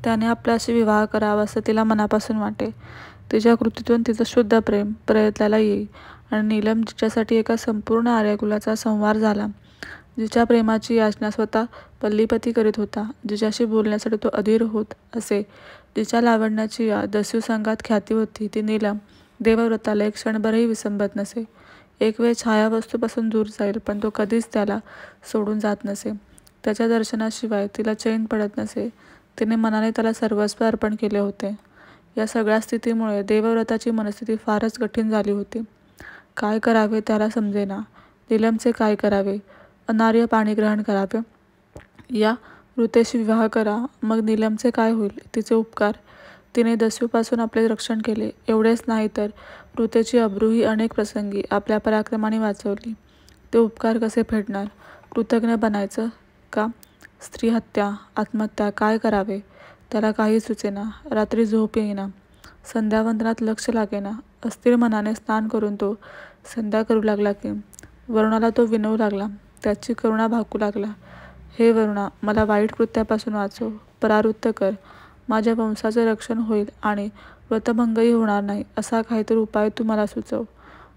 त्याने आपल्याशी विवाह करावा असं तिला मनापासून वाटे. तिच्या कृतीतून तिचं शुद्ध प्रेम प्रयत्नाला येई आणि नीलम जिच्यासाठी एका संपूर्ण आर्यकुलाचा संहार झाला, जिच्या प्रेमाची याचना स्वतः पल्लीपती करीत होता, जिच्याशी बोलण्यासाठी तो अधीर होत असे, जिच्या लावण्याची या दस्युसंगात ख्याती होती, ती नीलम देवव्रताला एक क्षणभरही विसंबत नसे. एक वेळ छायावस्तूपासून दूर जाईल, पण तो कधीच त्याला सोडून जात नसे. त्याच्या दर्शनाशिवाय तिला चैन पडत नसे. तिने मनाने त्याला सर्वस्व अर्पण केले होते. या सगळ्या स्थितीमुळे देवव्रताची मनस्थिती फारच कठीण झाली होती. काय करावे त्याला समजेना. नीलमचे काय करावे? अनार्य पाणीग्रहण करावे, या ऋतेशी विवाह करा, मग नीलमचे काय होईल? तिचे उपकार? तिने दस्यूपासून आपले रक्षण केले, एवढेच नाही तर ऋतेची अब्रूही अनेक प्रसंगी आपल्या पराक्रमाने वाचवली. ते उपकार कसे फेडणार? कृतज्ञ बनायचं का? स्त्री हत्या, आत्महत्या, काय करावे त्याला काही सुचेना. रात्री झोप येईना, संध्यावंदनात लक्ष लागेना. अस्थिर मनाने स्नान करून तो संध्या करू लागला की वरुणाला तो विनवू लागला. त्याची करुणा भाकू लागला. हे वरुणा, मला वाईट कृत्यापासून वाचव, परावृत्त कर. माझ्या वंशाचे रक्षण होईल आणि व्रतभंगही होणार नाही असा काहीतरी उपाय तू मला सुचव.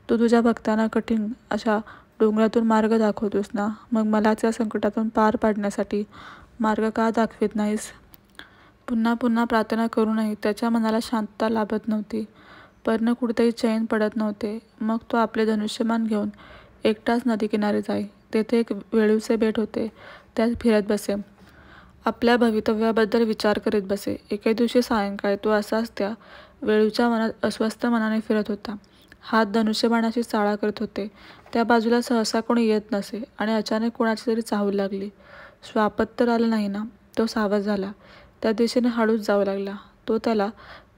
तू तुझ्या भक्तांना कठीण अशा डोंगरातून मार्ग दाखवतोस ना, मग मला त्या संकटातून पार पाडण्यासाठी मार्ग का दाखवित नाहीस? पुन्हा पुन्हा प्रार्थना करूनही त्याच्या मनाला शांतता लाभत नव्हती. पर्ण कुठेही चैन पडत नव्हते. मग तो आपले धनुष्यबाण घेऊन एकटाच नदीकिनारी जाई. तेथे एक वेळूचे बेट होते, त्यात फिरत बसे. आपल्या भवितव्याबद्दल विचार करीत बसे. एके दिवशी सायंकाळी तो असाच त्या वेळूच्या मनात अस्वस्थ मनाने फिरत होता. हात धनुष्यबाणाची चाळा करीत होते. त्या बाजूला सहसा कोणी येत नसे आणि अचानक कोणाची तरी चाहूल लागली. श्वापत तर आलं नाही ना? तो सावध झाला. त्या दिशेने हळूच जाऊ लागला. तो त्याला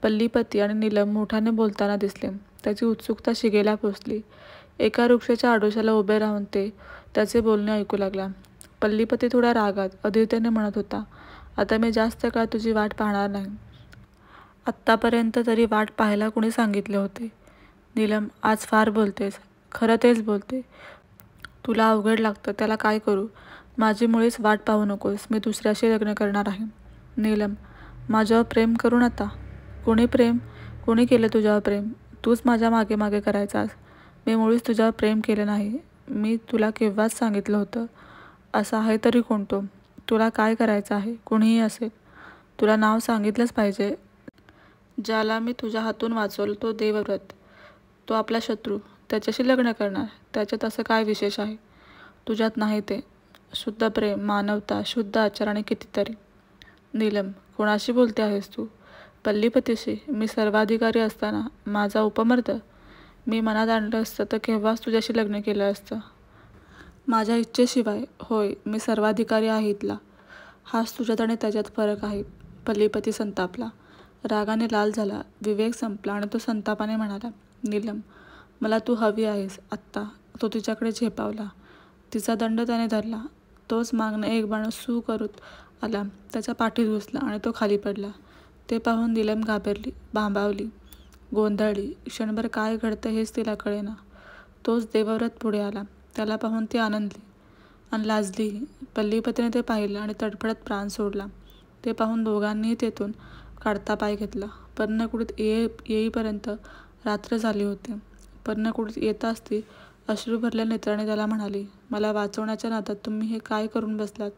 पल्लीपती आणि नीलम मोठ्याने बोलताना दिसले. त्याची उत्सुकता शिगेला पोचली. एका वृक्षाच्या आडोशाला उभे राहून ते त्याचे बोलणे ऐकू लागला. पल्लीपती थोड्या रागात अधीरतेने म्हणत होता, आता मी जास्त काळ तुझी वाट पाहणार नाही. आत्तापर्यंत तरी वाट पाहायला कुणी सांगितले होते? नीलम, आज फार बोलतेस. खरं तेच बोलते. तुला अवघड लागतं, त्याला काय करू? माझी मुळीच वाट पाहू नकोस. मी दुसऱ्याशी लग्न करणार आहे. नीलम, माझ्यावर प्रेम करून आता? कोणी केलं तुझ्यावर प्रेम? तूच माझ्या मागे मागे करायचास. मी मुळीच तुझ्यावर प्रेम केले नाही. मी तुला केव्हाच सांगितलं होतं. असा आहे तरी कोण तो? तुला काय करायचं आहे? कोणीही असेल. तुला नाव सांगितलंच पाहिजे. ज्याला मी तुझ्या हातून वाचवलं तो देवव्रत. तो आपला शत्रू. त्याच्याशी लग्न करणार? त्याच्यात असं काय विशेष आहे? तुझ्यात नाही ते शुद्ध प्रेम, मानवता, शुद्ध आचार आणि कितीतरी. नीलम, कोणाशी बोलते आहेस तू? पल्लीपतीशी. मी सर्वाधिकारी असताना माझा उपमर्द? मी मनात आणलं असतं तर केव्हाच तुझ्याशी लग्न केलं असतं. माझ्या इच्छेशिवाय. होय, मी सर्वाधिकारी आहे इथला. हाच तुझ्यात आणि त्याच्यात फरक आहे. पल्लीपती संतापला, रागाने लाल झाला. विवेक संपला आणि तो संतापाने म्हणाला, नीलम, मला तू हवी आहेस आत्ता. तो तिच्याकडे झेपावला. तिचा दंड त्याने धरला. तोच मागणे एक बाण सू करत आला, त्याच्या पाठीत घुसला आणि तो खाली पडला. ते पाहून नीलम घाबरली, भांबावली, गोंधळली. क्षणभर काय घडतं हेच तिला कळेना. तोच देवव्रत पुढे आला. त्याला पाहून ती आनंदली आणि लाजलीही. पल्लीपतीने ते पाहिलं आणि तडफडत प्राण सोडला. ते पाहून दोघांनीही तेथून काढता पाय घेतला. पर्णकुडीत येईपर्यंत रात्र झाली होती. पर्णकुडीत येताच ती अश्रू भरल्या नेत्राने त्याला म्हणाली, मला वाचवण्याच्या नादात तुम्ही हे काय करून बसलात?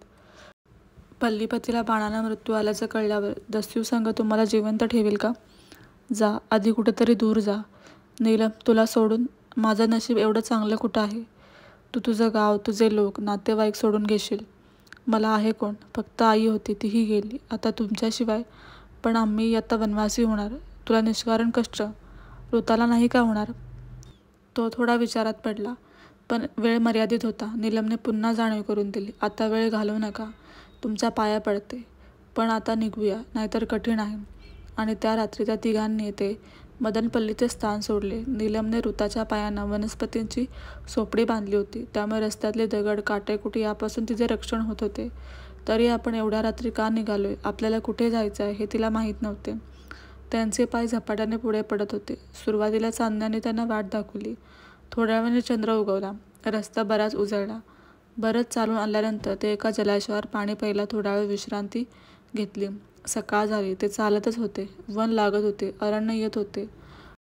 पल्लीपतीला बाणानं मृत्यू आल्याचं कळल्यावर दस्यूसंग तुम्हाला जिवंत ठेवील का? जा, आधी कुठेतरी दूर जा. नीलम, तुला सोडून माझं नशीब एवढं चांगलं कुठं आहे? तू तुझं गाव, तुझे लोक, नातेवाईक सोडून घेशील. मला आहे कोण? फक्त आई होती, तीही गेली. आता तुमच्याशिवाय. पण आम्ही आता वनवासी होणार. तुला निष्कारण कष्ट ऋताला नाही का होणार? तो थोडा विचारात पडला, पण वेळ मर्यादित होता. नीलमने पुन्हा जाणीव करून दिली, आता वेळ घालवू नका. तुमच्या पाया पडते. पण आता निघूया, नाहीतर कठीण आहे. आणि त्या रात्री त्या तिघांनी ते मदनपल्लीचे स्थान सोडले. नीलमने ऋताच्या पायांना वनस्पतींची सोपडी बांधली होती, त्यामुळे रस्त्यातले दगड, काटेकुटे यापासून तिचे रक्षण होत होते. तरी आपण एवढ्या रात्री का निघालोय? आपल्याला कुठे जायचं आहे हे तिला माहीत नव्हते. त्यांचे पाय झपाट्याने पुढे पडत होते. सुरुवातीला चांदण्याने त्यांना वाट दाखवली. थोड्या वेळाने चंद्र उगवला. रस्ता बराच उजळला. बरंच चालून आल्यानंतर ते एका जलाशयावर पाणी प्यायला थोडा वेळ विश्रांती घेतली. सकाळ झाली. ते चालतच होते. वन लागत होते. अरण्य येत होते.